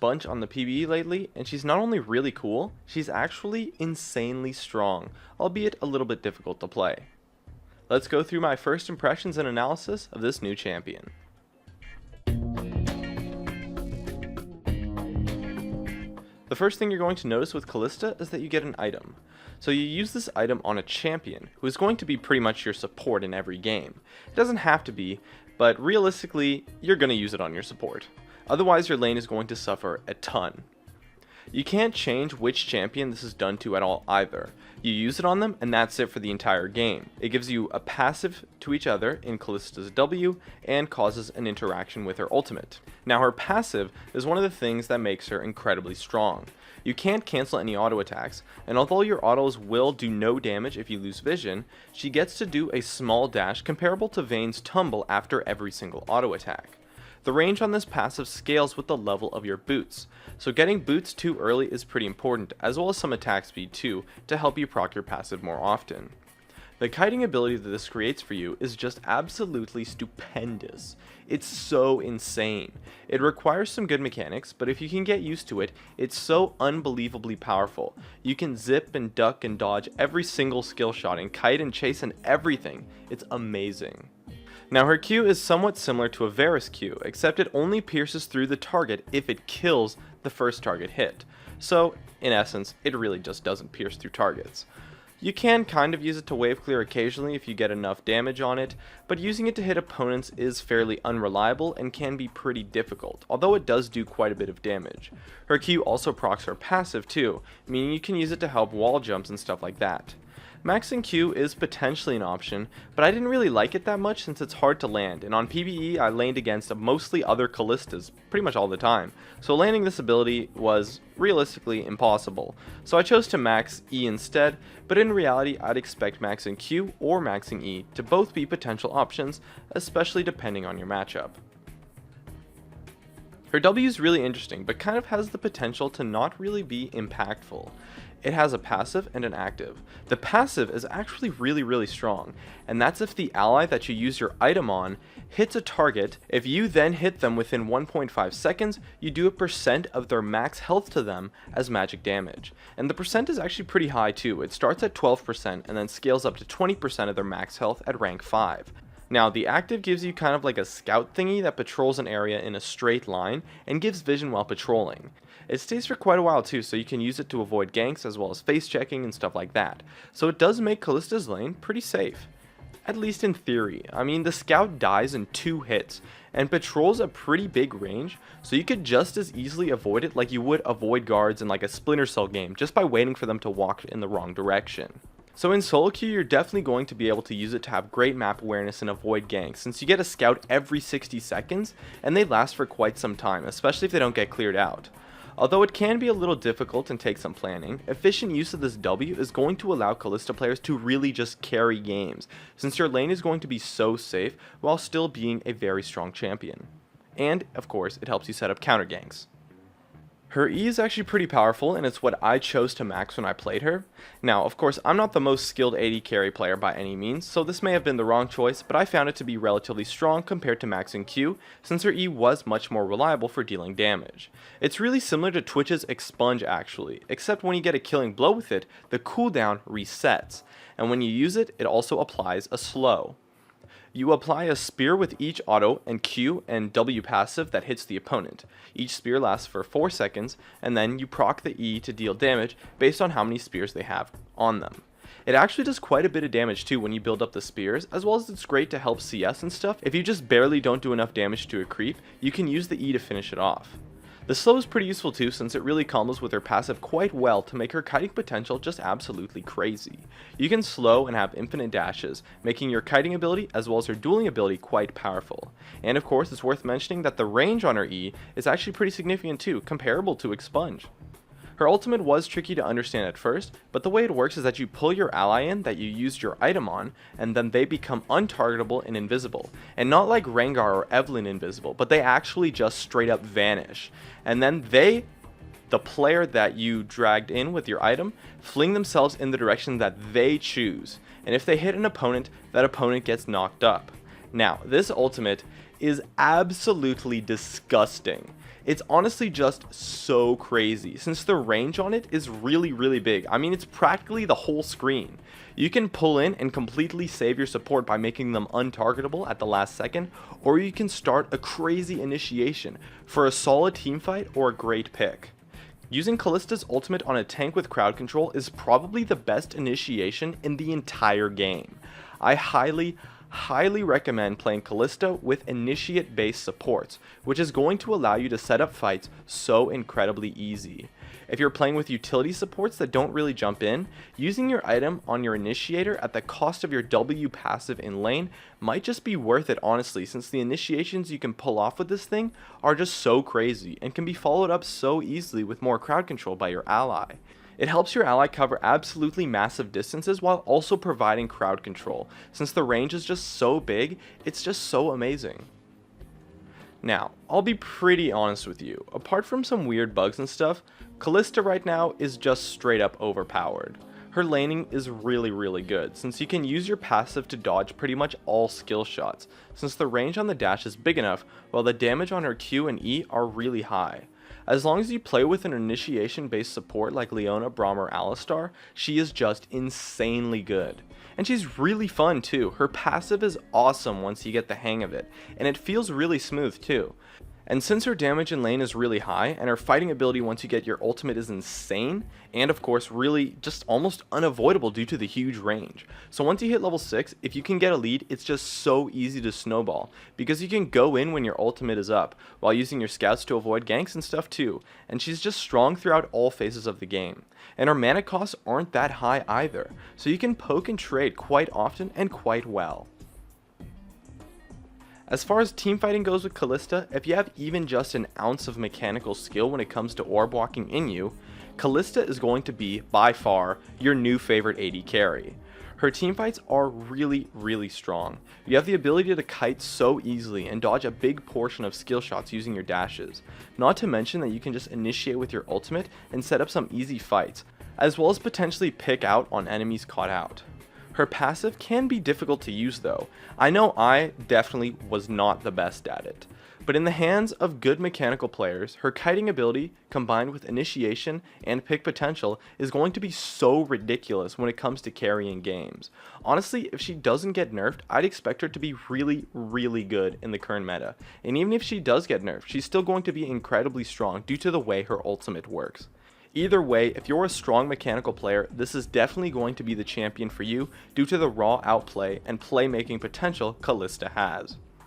bunch on the PvE lately, and she's not only really cool, she's actually insanely strong, albeit a little bit difficult to play. Let's go through my first impressions and analysis of this new champion. The first thing you're going to notice with Kalista is that you get an item. So you use this item on a champion, who is going to be pretty much your support in every game. It doesn't have to be, but realistically, you're going to use it on your support. Otherwise, your lane is going to suffer a ton. You can't change which champion this is done to at all either. You use it on them, and that's it for the entire game. It gives you a passive to each other in Kalista's W, and causes an interaction with her ultimate. Now her passive is one of the things that makes her incredibly strong. You can't cancel any auto attacks, and although your autos will do no damage if you lose vision, she gets to do a small dash comparable to Vayne's tumble after every single auto attack. The range on this passive scales with the level of your boots, so getting boots too early is pretty important, as well as some attack speed too, to help you proc your passive more often. The kiting ability that this creates for you is just absolutely stupendous. It's so insane. It requires some good mechanics, but if you can get used to it, it's so unbelievably powerful. You can zip and duck and dodge every single skill shot and kite and chase and everything. It's amazing. Now her Q is somewhat similar to a Varus Q, except it only pierces through the target if it kills the first target hit. So, in essence, it really just doesn't pierce through targets. You can kind of use it to wave clear occasionally if you get enough damage on it, but using it to hit opponents is fairly unreliable and can be pretty difficult, although it does do quite a bit of damage. Her Q also procs her passive too, meaning you can use it to help wall jumps and stuff like that. Maxing Q is potentially an option, but I didn't really like it that much since it's hard to land, and on PvE I laned against mostly other Kalistas pretty much all the time, so landing this ability was realistically impossible. So I chose to max E instead, but in reality I'd expect maxing Q or maxing E to both be potential options, especially depending on your matchup. Her W is really interesting, but kind of has the potential to not really be impactful. It has a passive and an active. The passive is actually really strong, and that's if the ally that you use your item on hits a target. If you then hit them within 1.5 seconds, you do a percent of their max health to them as magic damage. And the percent is actually pretty high too. It starts at 12% and then scales up to 20% of their max health at rank 5. Now, the active gives you kind of like a scout thingy that patrols an area in a straight line and gives vision while patrolling. It stays for quite a while too, so you can use it to avoid ganks as well as face checking and stuff like that. So it does make Kalista's lane pretty safe. At least in theory. I mean, the scout dies in 2 hits and patrols a pretty big range, so you could just as easily avoid it like you would avoid guards in like a Splinter Cell game just by waiting for them to walk in the wrong direction. So in solo queue, you're definitely going to be able to use it to have great map awareness and avoid ganks, since you get a scout every 60 seconds, and they last for quite some time, especially if they don't get cleared out. Although it can be a little difficult and take some planning, efficient use of this W is going to allow Kalista players to really just carry games, since your lane is going to be so safe while still being a very strong champion. And, of course, it helps you set up counter ganks. Her E is actually pretty powerful, and it's what I chose to max when I played her. Now, of course, I'm not the most skilled AD carry player by any means, so this may have been the wrong choice, but I found it to be relatively strong compared to maxing Q, since her E was much more reliable for dealing damage. It's really similar to Twitch's Expunge actually, except when you get a killing blow with it, the cooldown resets, and when you use it, it also applies a slow. You apply a spear with each auto and Q and W passive that hits the opponent. Each spear lasts for 4 seconds, and then you proc the E to deal damage based on how many spears they have on them. It actually does quite a bit of damage too when you build up the spears, as well as it's great to help CS and stuff. If you just barely don't do enough damage to a creep, you can use the E to finish it off. The slow is pretty useful too, since it really combos with her passive quite well to make her kiting potential just absolutely crazy. You can slow and have infinite dashes, making your kiting ability as well as her dueling ability quite powerful. And of course, it's worth mentioning that the range on her E is actually pretty significant too, comparable to Expunge. Her ultimate was tricky to understand at first, but the way it works is that you pull your ally in that you used your item on, and then they become untargetable and invisible. And not like Rengar or Evelynn invisible, but they actually just straight up vanish. And then the player that you dragged in with your item, fling themselves in the direction that they choose. And if they hit an opponent, that opponent gets knocked up. Now, this ultimate is absolutely disgusting. It's honestly just so crazy, since the range on it is really big. I mean, it's practically the whole screen. You can pull in and completely save your support by making them untargetable at the last second, or you can start a crazy initiation for a solid teamfight or a great pick. Using Kalista's ultimate on a tank with crowd control is probably the best initiation in the entire game. I highly recommend playing Kalista with initiate based supports, which is going to allow you to set up fights so incredibly easy. If you're playing with utility supports that don't really jump in, using your item on your initiator at the cost of your W passive in lane might just be worth it, honestly, since the initiations you can pull off with this thing are just so crazy and can be followed up so easily with more crowd control by your ally. It helps your ally cover absolutely massive distances while also providing crowd control. Since the range is just so big, it's just so amazing. Now, I'll be pretty honest with you, apart from some weird bugs and stuff, Kalista right now is just straight up overpowered. Her laning is really good, since you can use your passive to dodge pretty much all skill shots, since the range on the dash is big enough, while the damage on her Q and E are really high. As long as you play with an initiation based support like Leona, Braum, or Alistar, she is just insanely good. And she's really fun too. Her passive is awesome once you get the hang of it, and it feels really smooth too. And since her damage in lane is really high, and her fighting ability once you get your ultimate is insane, and of course really just almost unavoidable due to the huge range. So once you hit level 6, if you can get a lead, it's just so easy to snowball, because you can go in when your ultimate is up, while using your scouts to avoid ganks and stuff too, and she's just strong throughout all phases of the game. And her mana costs aren't that high either, so you can poke and trade quite often and quite well. As far as teamfighting goes with Kalista, if you have even just an ounce of mechanical skill when it comes to orb walking in you, Kalista is going to be, by far, your new favorite AD carry. Her teamfights are really strong. You have the ability to kite so easily and dodge a big portion of skill shots using your dashes. Not to mention that you can just initiate with your ultimate and set up some easy fights, as well as potentially pick out on enemies caught out. Her passive can be difficult to use though. I know I definitely was not the best at it. But in the hands of good mechanical players, her kiting ability, combined with initiation and pick potential, is going to be so ridiculous when it comes to carrying games. Honestly, if she doesn't get nerfed, I'd expect her to be really good in the current meta. And even if she does get nerfed, she's still going to be incredibly strong due to the way her ultimate works. Either way, if you're a strong mechanical player, this is definitely going to be the champion for you due to the raw outplay and playmaking potential Kalista has.